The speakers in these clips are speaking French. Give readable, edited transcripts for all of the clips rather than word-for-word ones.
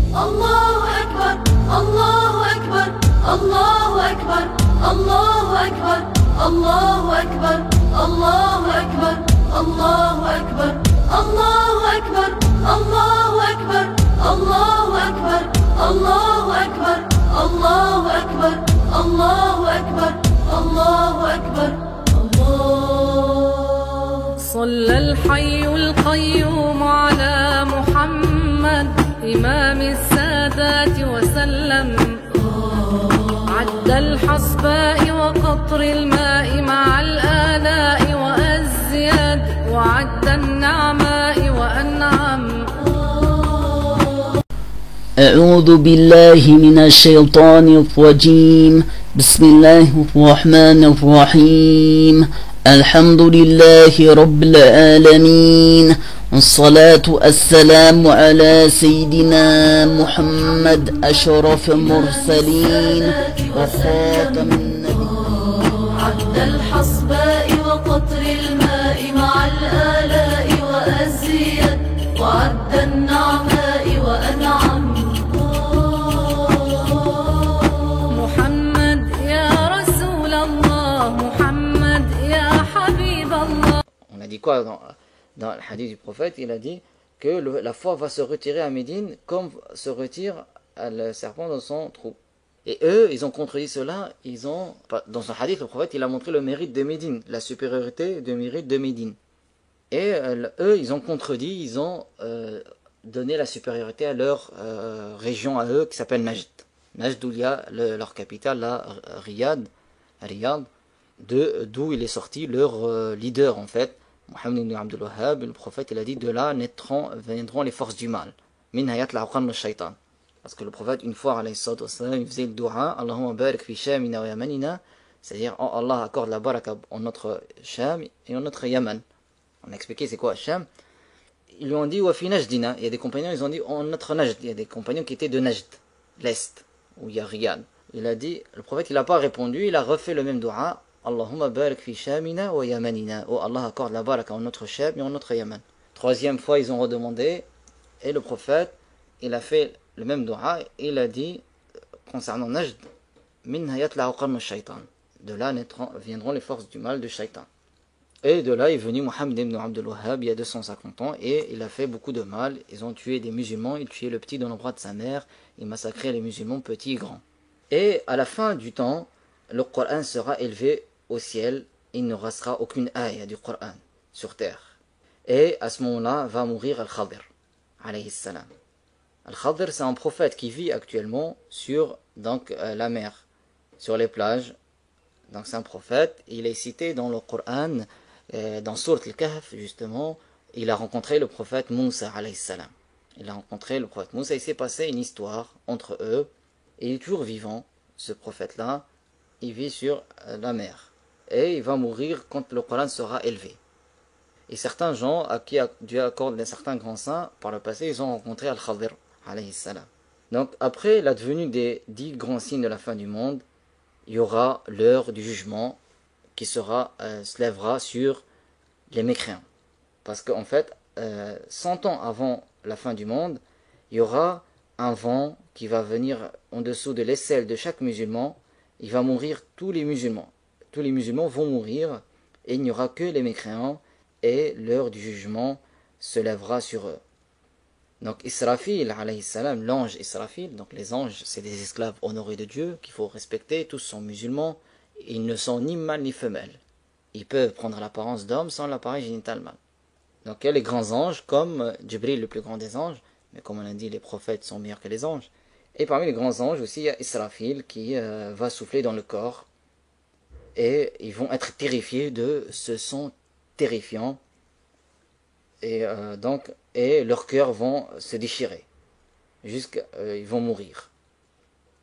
الله أكبر الله أكبر الله أكبر الله أكبر الله أكبر الله أكبر الله أكبر الله أكبر الله أكبر الله أكبر الله أكبر الله أكبر الله أكبر الله أكبر الله. صلى الحي القيوم على محمد إمام السادات وسلم عد الحصباء وقطر الماء مع الآلاء وأزياد وعد النعماء وأنعم. أعوذ بالله من الشيطان الرجيم. بسم الله الرحمن الرحيم. الحمد لله رب العالمين، والصلاة والسلام على سيدنا محمد أشرف المرسلين وخاتم النبيين. عد الحصباء وقطر الماء مع الآلاء وأزيد وعد النعماء وأنعم. محمد يا رسول الله، محمد يا حبيب الله. On a dit quoi dans le hadith du prophète? Il a dit que la foi va se retirer à Médine comme se retire le serpent dans son trou. Et eux, ils ont contredit cela. Dans son hadith, le prophète, il a montré le mérite de Médine, la supériorité de mérite de Médine. Et eux, ils ont contredit, ils ont donné la supériorité à leur région à eux qui s'appelle Najd. Najd, où il y a leur capitale, la Riyad, d'où il est sorti leur leader en fait, Mohammed ibn Abdul Wahhab. Le prophète, il a dit, de là viendront les forces du mal. Min hayat la'uqan wa shaytan. Parce que le prophète, une fois, alayhi salatu wassalam, il faisait le dua, Allahumma barik fi shamina wa yamanina, c'est-à-dire, oh Allah accorde la baraka en notre Sham et en notre Yaman. On a expliqué c'est quoi Sham. Ils lui ont dit, wa fi Najdina. Il y a des compagnons, ils ont dit, en notre Najd. Il y a des compagnons qui étaient de Najd, l'Est, où il y a Riyad. Il a dit, le prophète, il n'a pas répondu, il a refait le même dua, Allahumma barik fi shamina wa yamanina. Oh Allah accorde la baraka en notre Sham et en notre Yaman. Troisième fois, ils ont redemandé, et le prophète, il a fait le même dua, et il a dit, concernant Najd, min hayat la'uqan wa shaytan. De là viendront les forces du mal de Shaytan. Et de là est venu Mohammed ibn Abdul Wahhab il y a 250 ans, et il a fait beaucoup de mal. Ils ont tué des musulmans, ils tuaient le petit dans le bras de sa mère, ils massacraient les musulmans petits et grands. Et à la fin du temps, le Coran sera élevé au ciel, il ne restera aucune ayah du Coran sur terre. Et à ce moment-là va mourir Al-Khadir, alayhi salam. Al-Khadir, c'est un prophète qui vit actuellement sur la mer, sur les plages. Donc c'est un prophète, il est cité dans le Coran, dans Sourate Al-Kahf justement, il a rencontré le prophète Moussa alayhi salam. Il a rencontré le prophète Moussa, il s'est passé une histoire entre eux, et il est toujours vivant, ce prophète-là, il vit sur la mer. Et il va mourir quand le Coran sera élevé. Et certains gens à qui Dieu accorde certains grands saints, par le passé, ils ont rencontré Al-Khadir alayhi salam. Donc après la devenue des 10 grands signes de la fin du monde, il y aura l'heure du jugement qui se lèvera sur les mécréants. Parce qu'en fait, 100 ans avant la fin du monde, il y aura un vent qui va venir en dessous de l'aisselle de chaque musulman. Il va mourir tous les musulmans. Tous les musulmans vont mourir et il n'y aura que les mécréants et l'heure du jugement se lèvera sur eux. Donc Israfil, alayhi salam, l'ange Israfil, donc les anges, c'est des esclaves honorés de Dieu qu'il faut respecter, tous sont musulmans, ils ne sont ni mâles ni femelles. Ils peuvent prendre l'apparence d'homme sans l'appareil génital mâle. Donc il y a les grands anges, comme Jibril, le plus grand des anges, mais comme on a dit, les prophètes sont meilleurs que les anges. Et parmi les grands anges aussi, il y a Israfil qui va souffler dans le corps, et ils vont être terrifiés de ce son terrifiant. Et leurs cœurs vont se déchirer, ils vont mourir.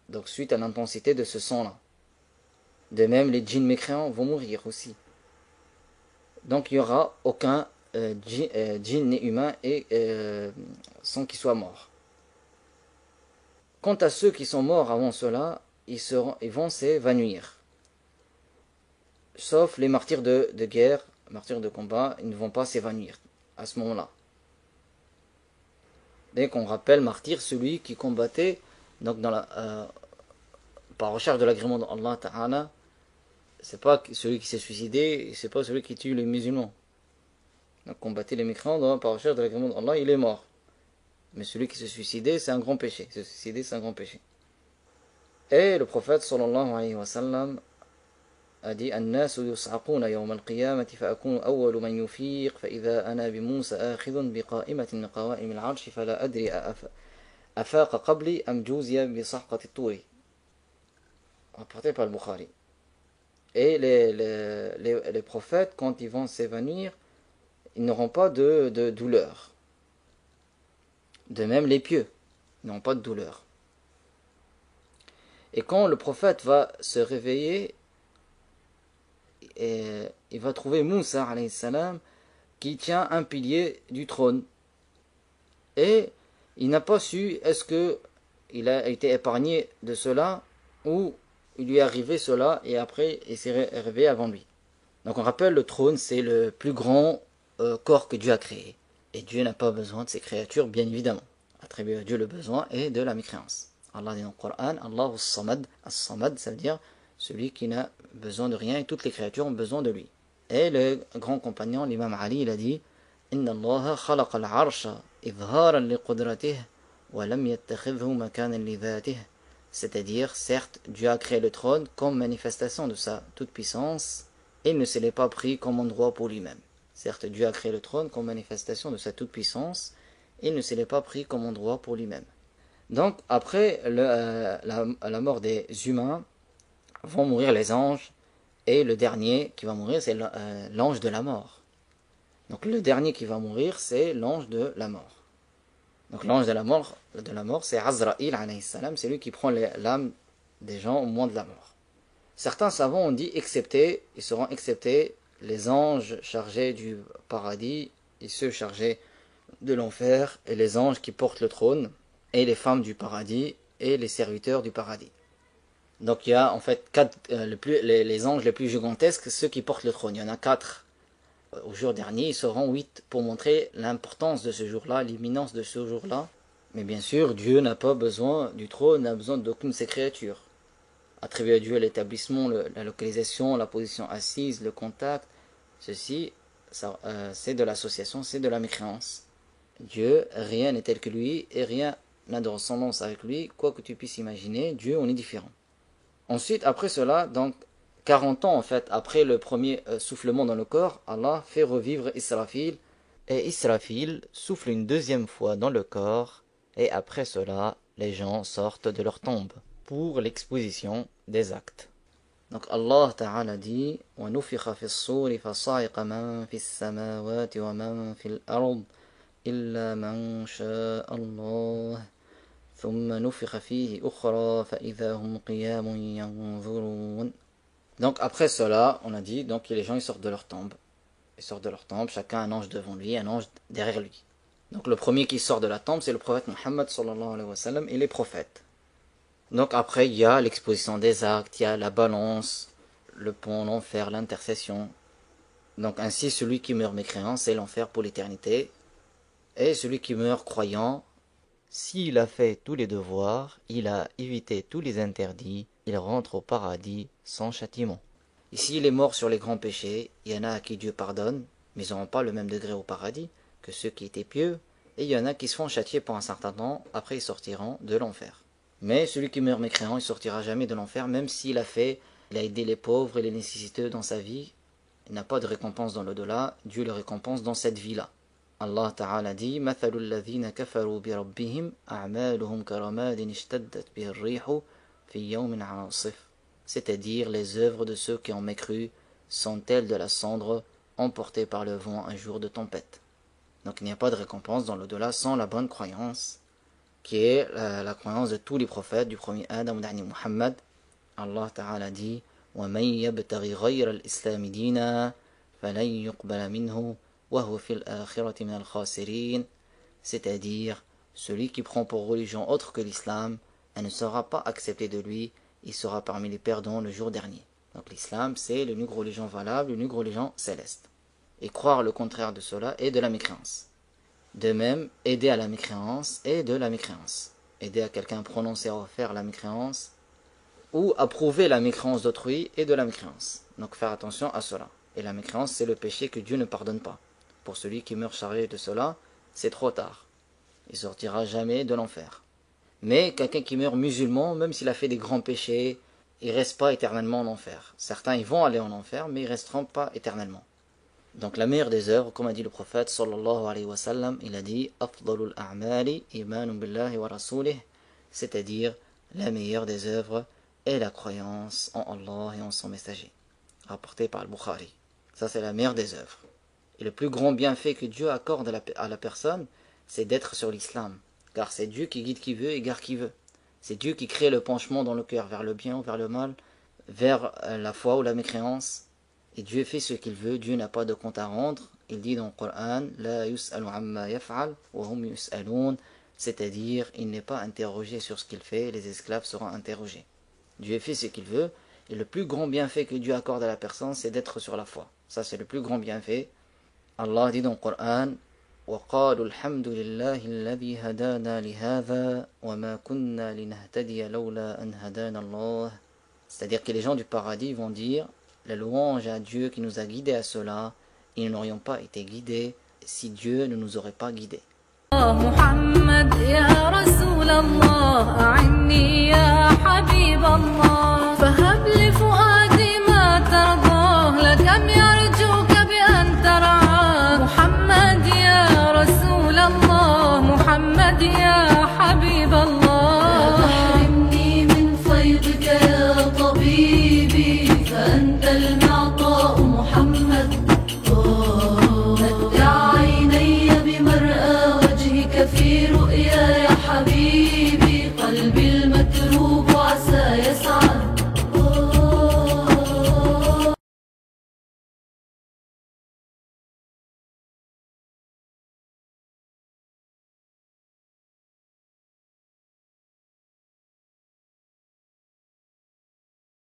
Donc suite à l'intensité de ce son-là. De même, les djinns mécréants vont mourir aussi. Donc il n'y aura aucun djinn ni humain sans qu'ils soient morts. Quant à ceux qui sont morts avant cela, ils vont s'évanouir. Sauf les martyrs de guerre, martyrs de combat, ils ne vont pas s'évanouir à ce moment-là. Et qu'on rappelle martyr celui qui combattait donc par recherche de l'agrément d'Allah Ta'ala. C'est pas celui qui s'est suicidé, c'est pas celui qui tue les musulmans. Donc combattre les mécréants par recherche de l'agrément d'Allah, il est mort. Mais celui qui s'est suicidé, c'est un grand péché. Se suicider, c'est un grand péché. Et le prophète sallallahu alayhi wa sallam a dit الناس يصعقون يوم القيامة فأكون أول من يفيق فإذا أنا بموسى آخذ بقائمة من قوائم العرش فلا أدري أفاق قبلي أم جوزي بصحقة الطور. Rapporté par le Bukhari. Et les prophètes, quand ils vont s'évanouir, ils n'auront pas de douleur. De même les pieux n'ont pas de douleur. Et quand le prophète va se réveiller, il va trouver Moussa alayhi salam qui tient un pilier du trône. Et il n'a pas su est-ce qu'il a été épargné de cela ou il lui est arrivé cela et après il s'est réveillé avant lui. Donc on rappelle, le trône c'est le plus grand corps que Dieu a créé. Et Dieu n'a pas besoin de ses créatures, bien évidemment. Attribuer à Dieu le besoin et de la mécréance. Allah dit dans le Coran, Allahu as-Samad. As-Samad, ça veut dire celui qui n'a besoin de rien et toutes les créatures ont besoin de lui. Et le grand compagnon, l'imam Ali, il a dit Inna Allah khalaqa al-arsha idharan li qudratihi wa lam yattakhidhu makanan li dhatihi. C'est-à-dire, certes, Dieu a créé le trône comme manifestation de sa toute-puissance et il ne se l'est pas pris comme endroit pour lui-même. Certes, Dieu a créé le trône comme manifestation de sa toute-puissance et il ne se l'est pas pris comme endroit pour lui-même. Donc, après la mort des humains, vont mourir les anges, et le dernier qui va mourir, c'est l'ange de la mort. Donc, le dernier qui va mourir, c'est l'ange de la mort. Donc, l'ange de la mort, c'est Azraïl, alayhi salam, c'est lui qui prend l'âme des gens au moment de la mort. Certains savants ont dit, ils seront exceptés les anges chargés du paradis, et ceux chargés de l'enfer, et les anges qui portent le trône, et les femmes du paradis, et les serviteurs du paradis. Donc il y a en fait les anges les plus gigantesques, ceux qui portent le trône. Il y en a 4. Au jour dernier, ils seront 8 pour montrer l'importance de ce jour-là, l'imminence de ce jour-là. Mais bien sûr, Dieu n'a pas besoin du trône, n'a besoin d'aucune de ses créatures. Attribuer à Dieu l'établissement, la localisation, la position assise, le contact, ceci, c'est de l'association, c'est de la mécréance. Dieu, rien n'est tel que lui et rien n'a de ressemblance avec lui, quoi que tu puisses imaginer, Dieu, on est différent. Ensuite, après cela, donc 40 ans en fait, après le premier soufflement dans le corps, Allah fait revivre Israfil, et Israfil souffle une deuxième fois dans le corps, et après cela, les gens sortent de leur tombe pour l'exposition des actes. Donc Allah Ta'ala dit وَنُفِخَ فِي الصُّورِ فَصَعِقَ مَنْ فِي السَّمَاوَاتِ وَمَنْ فِي الْأَرْضِ إِلَّا مَنْ شَاءَ اللَّهُ ثُمَّ نُفِخَ فِيهِ أُخْرَى فَإِذَا هُمْ قِيَامٌ يَنْظُرُونَ. Donc après cela, on a dit, donc les gens ils sortent de leur tombe. Ils sortent de leur tombe, chacun un ange devant lui, un ange derrière lui. Donc le premier qui sort de la tombe, c'est le prophète Muhammad sallallahu alayhi wa sallam et les prophètes. Donc après, il y a l'exposition des actes, il y a la balance, le pont, l'enfer, l'intercession. Donc ainsi, celui qui meurt mécréant, c'est l'enfer pour l'éternité. Et celui qui meurt croyant, s'il a fait tous les devoirs, il a évité tous les interdits, il rentre au paradis sans châtiment. Ici, il est mort sur les grands péchés, il y en a à qui Dieu pardonne, mais ils n'auront pas le même degré au paradis que ceux qui étaient pieux, et il y en a qui se font châtier pour un certain temps, après ils sortiront de l'enfer. Mais celui qui meurt mécréant, il sortira jamais de l'enfer, même s'il a aidé les pauvres et les nécessiteux dans sa vie, il n'a pas de récompense dans l'au-delà, Dieu le récompense dans cette vie-là. Allah Ta'ala dit مَثَلُ الَّذِينَ كَفَرُوا بِرَبِّهِمْ أَعْمَالُهُمْ كَرَمَادٍ اشْتَدَّتْ بِهِ الرِّيحُ فِي يَوْمٍ عَاصِفٍ. C'est-à-dire les œuvres de ceux qui ont mécru sont telles de la cendre emportée par le vent un jour de tempête. Donc il n'y a pas de récompense dans l'au-delà sans la bonne croyance, qui est la croyance de tous les prophètes, du premier Adam au dernier Muhammad. Allah Ta'ala dit وَمَنْ يَبْتَغِ غَيْرَ الْإِسْلَامِ دِينًا فَلَنْ يُقْبَلَ مِنْهُ وَهُوَ فِي الْآخِرَةِ مِنَ الْخَاسِرِينَ. C'est-à-dire, celui qui prend pour religion autre que l'islam, elle ne sera pas acceptée de lui, il sera parmi les perdants le jour dernier. Donc l'islam, c'est l'unique religion valable, l'unique religion céleste. Et croire le contraire de cela est de la mécréance. De même, aider à la mécréance et de la mécréance. Aider à quelqu'un à prononcer ou à faire la mécréance, ou approuver la mécréance d'autrui et de la mécréance. Donc faire attention à cela. Et la mécréance, c'est le péché que Dieu ne pardonne pas. Pour celui qui meurt chargé de cela, c'est trop tard. Il sortira jamais de l'enfer. Mais quelqu'un qui meurt musulman, même s'il a fait des grands péchés, il ne reste pas éternellement en enfer. Certains ils vont aller en enfer, mais ils ne resteront pas éternellement. Donc la meilleure des œuvres, comme a dit le prophète sallallahu alayhi wa sallam, il a dit afdalul a'mali imanun billahi wa rasulih, c'est-à-dire la meilleure des œuvres est la croyance en Allah et en son messager, rapporté par Al-Bukhari. Ça c'est la meilleure des œuvres. Et le plus grand bienfait que Dieu accorde à la personne, c'est d'être sur l'islam, car c'est Dieu qui guide qui veut et égare qui veut. C'est Dieu qui crée le penchement dans le cœur vers le bien ou vers le mal, vers la foi ou la mécréance. Et Dieu fait ce qu'il veut, Dieu n'a pas de compte à rendre. Il dit dans le Coran, La yus'alu amma yaf'al, wa hum yus'alun, c'est-à-dire, il n'est pas interrogé sur ce qu'il fait, les esclaves seront interrogés. Dieu fait ce qu'il veut, et le plus grand bienfait que Dieu accorde à la personne, c'est d'être sur la foi. Ça, c'est le plus grand bienfait. Allah dit dans le Coran, وقالوا الحمد لله الذي هدانا لهذا وما كنا لنهتدي لولا أن هدانا الله. C'est-à-dire que les gens du paradis vont dire la louange à Dieu qui nous a guidés à cela, et nous n'aurions pas été guidés si Dieu ne nous aurait pas guidés. محمد يا رسول الله